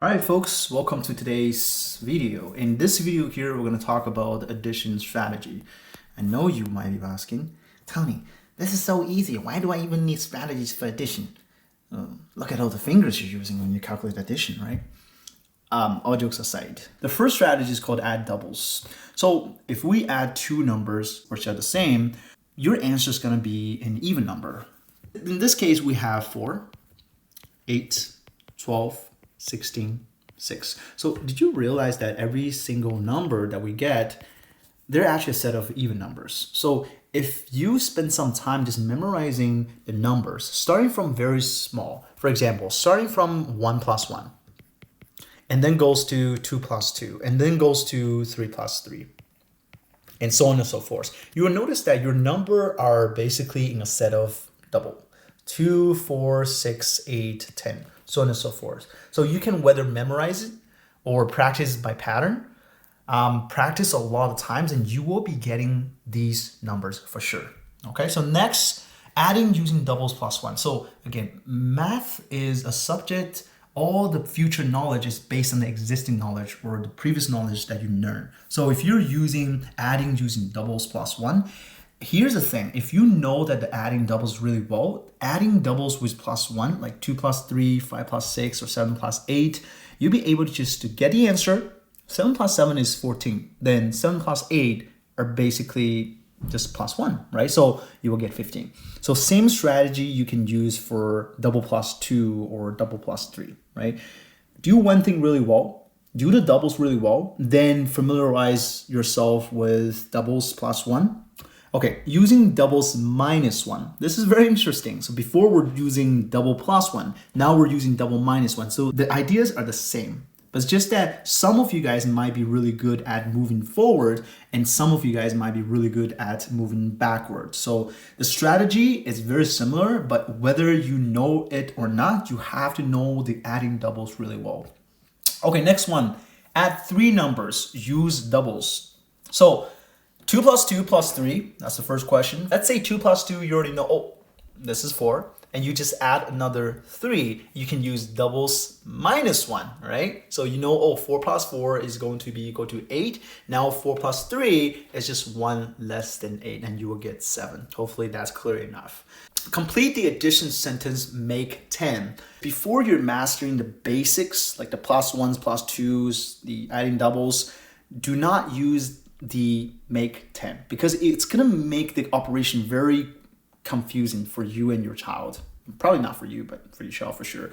Alright folks, welcome to today's video. In this video here, we're going to talk about addition strategy. I know you might be asking, Tony, this is so easy. Why do I even need strategies for addition? Look at all the fingers you're using when you calculate addition, right? All jokes aside, the first strategy is called add doubles. So if we add two numbers which are the same, your answer is going to be an even number. In this case, we have 4, 8, 12, 16, 6. So did you realize that every single number that we get, they're actually a set of even numbers. So if you spend some time just memorizing the numbers, starting from very small, for example, starting from 1 plus 1, and then goes to 2 plus 2, and then goes to 3 plus 3, and so on and so forth, you will notice that your number are basically in a set of double. 2, 4, 6, 8, 10, so on and so forth. So you can whether memorize it or practice by pattern, practice a lot of times, and you will be getting these numbers for sure. Okay, so next, adding using doubles plus 1. So again, math is a subject. All the future knowledge is based on the existing knowledge or the previous knowledge that you learn. So if you're adding using doubles plus 1, here's the thing. If you know that the adding doubles really well, adding doubles with plus 1, like 2 plus 3, 5 plus 6, or 7 plus 8, you'll be able to get the answer. 7 plus 7 is 14. Then 7 plus 8 are basically just plus 1, right? So you will get 15. So same strategy you can use for double plus 2 or double plus 3, right? Do one thing really well, do the doubles really well, then familiarize yourself with doubles plus 1. Okay, using doubles minus 1. This is very interesting. So before we're using double plus 1, now we're using double minus 1. So the ideas are the same. But it's just that some of you guys might be really good at moving forward and some of you guys might be really good at moving backwards. So the strategy is very similar, but whether you know it or not, you have to know the adding doubles really well. Okay, next one. Add 3 numbers, use doubles. So 2 plus 2 plus 3, that's the first question. Let's say 2 plus 2, you already know, oh, this is 4. And you just add another 3. You can use doubles minus 1, right? So you know, oh, 4 plus 4 is going to be equal to 8. Now 4 plus 3 is just 1 less than 8, and you will get 7. Hopefully that's clear enough. Complete the addition sentence, make 10. Before you're mastering the basics, like the plus 1s, plus 2s, the adding doubles, do not use the make 10 because it's gonna make the operation very confusing for you and your child. Probably not for you, but for your child for sure.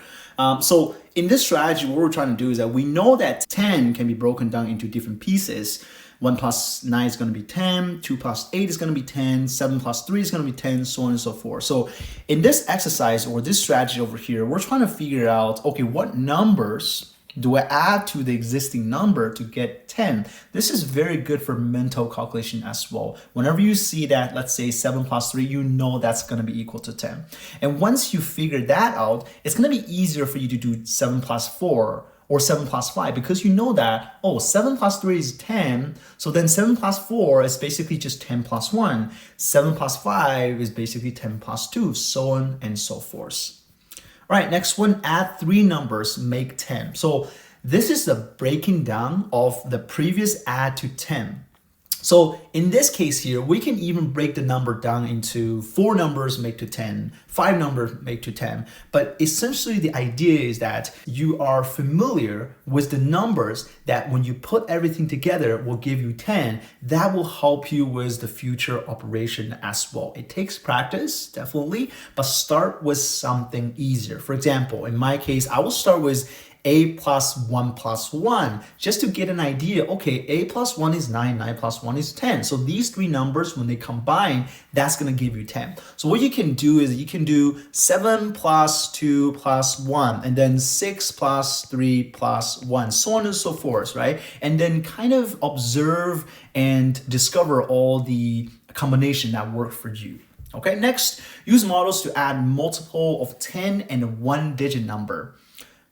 So in this strategy, what we're trying to do is that we know that 10 can be broken down into different pieces. 1 plus 9 is going to be 10, 2 plus 8 is going to be 10, 7 plus 3 is going to be 10, so on and so forth. So in this exercise or this strategy over here, we're trying to figure out, okay, what numbers do I add to the existing number to get 10? This is very good for mental calculation as well. Whenever you see that, let's say 7 plus 3, you know that's going to be equal to 10. And once you figure that out, it's going to be easier for you to do 7 plus 4 or 7 plus 5 because you know that, oh, 7 plus 3 is 10. So then 7 plus 4 is basically just 10 plus 1. 7 plus 5 is basically 10 plus 2, so on and so forth. All right, next one, add 3 numbers, make 10. So this is the breaking down of the previous add to 10. So in this case here, we can even break the number down into 4 numbers, make to 10, 5 numbers, make to 10. But essentially the idea is that you are familiar with the numbers that when you put everything together will give you 10. That will help you with the future operation as well. It takes practice, definitely, but start with something easier. For example, in my case, I will start with a plus 1 plus 1, just to get an idea, okay, a plus 1 is 9, 9 plus 1 is 10. So these 3 numbers, when they combine, that's going to give you 10. So what you can do is you can do 7 plus 2 plus 1, and then 6 plus 3 plus 1, so on and so forth, right? And then kind of observe and discover all the combination that work for you. Okay, next, use models to add multiple of 10 and a 1-digit number.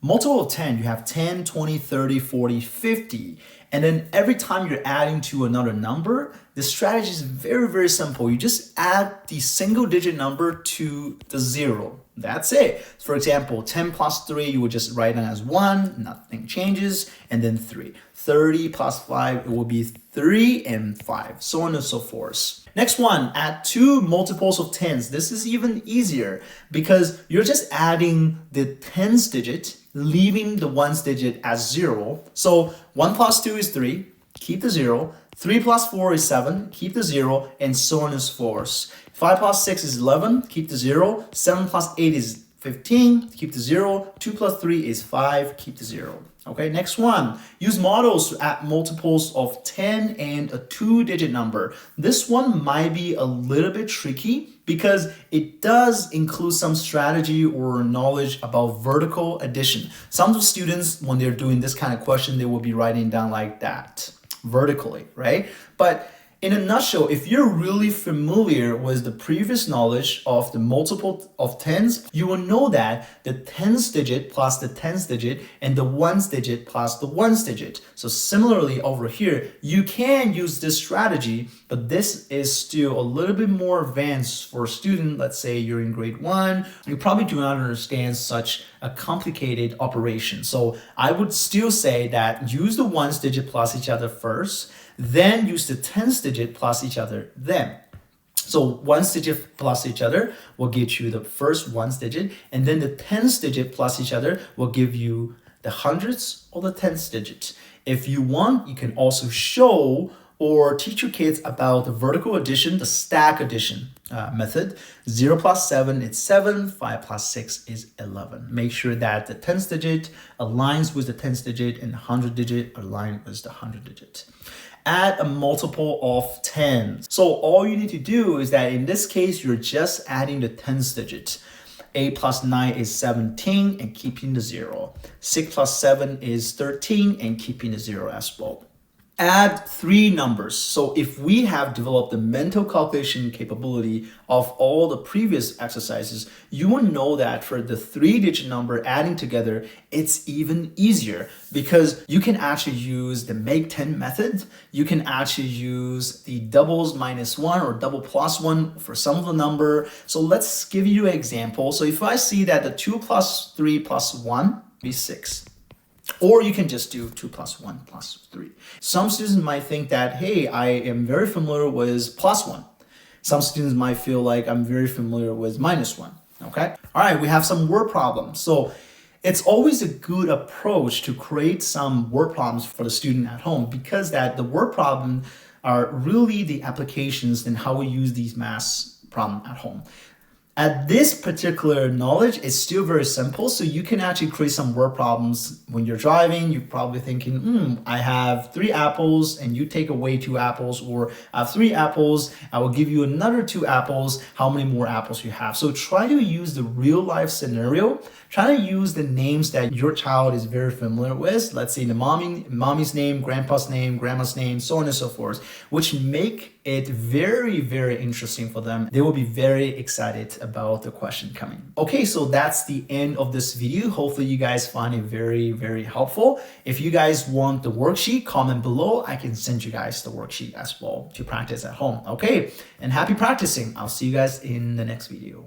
Multiple of 10, you have 10, 20, 30, 40, 50. And then every time you're adding to another number, the strategy is very, very simple. You just add the single digit number to the 0. That's it. For example, 10 plus 3, you would just write it as 1, nothing changes, and then 3. 30 plus 5, it will be 3 and 5, so on and so forth. Next one, add 2 multiples of 10s. This is even easier because you're just adding the tens digit, leaving the ones digit as 0. So 1 plus 2 is 3, keep the 0. 3 plus 4 is 7, keep the 0, and so on and so forth. 5 plus 6 is 11, keep the 0. 7 plus 8 is 15, keep the 0. 2 plus 3 is 5, keep the 0. Okay, next one. Use models to add multiples of 10 and a 2-digit number. This one might be a little bit tricky because it does include some strategy or knowledge about vertical addition. Some of the students, when they're doing this kind of question, they will be writing down like that, vertically, right? But in a nutshell, if you're really familiar with the previous knowledge of the multiple of tens, you will know that the tens digit plus the tens digit and the ones digit plus the ones digit. So similarly over here, you can use this strategy, but this is still a little bit more advanced for a student. Let's say you're in grade 1, you probably do not understand such a complicated operation. So I would still say that use the ones digit plus each other first, then use the tens digit plus each other then. So ones digit plus each other will get you the first ones digit, and then the tens digit plus each other will give you the hundreds or the tens digit. If you want, you can also show or teach your kids about the vertical addition, the stack addition method. 0 plus 7 is 7, 5 plus 6 is 11. Make sure that the tens digit aligns with the tens digit and the 100 digit aligns with the 100 digit. Add a multiple of 10. So all you need to do is that in this case, you're just adding the tens digit. 8 plus 9 is 17 and keeping the 0. 6 plus 7 is 13 and keeping the 0 as well. Add 3 numbers. So if we have developed the mental calculation capability of all the previous exercises, you will know that for the 3-digit number adding together, it's even easier because you can actually use the make 10 method. You can actually use the doubles minus 1 or double plus 1 for some of the number. So let's give you an example. So if I see that the 2 plus 3 plus 1 be 6. Or you can just do 2 plus 1 plus 3. Some students might think that, hey, I am very familiar with plus 1. Some students might feel like I'm very familiar with minus 1. Okay? All right, we have some word problems. So it's always a good approach to create some word problems for the student at home because that the word problem are really the applications and how we use these math problem at home. At this particular knowledge, it's still very simple. So you can actually create some word problems when you're driving. You're probably thinking, I have 3 apples and you take away 2 apples, or I have 3 apples, I will give you another 2 apples. How many more apples you have? So try to use the real life scenario. Try to use the names that your child is very familiar with. Let's say the mommy's name, grandpa's name, grandma's name, so on and so forth, which make it very, very interesting for them. They will be very excited about the question coming. Okay, so that's the end of this video. Hopefully you guys find it very, very helpful. If you guys want the worksheet, comment below. I can send you guys the worksheet as well to practice at home. Okay, and happy practicing. I'll see you guys in the next video.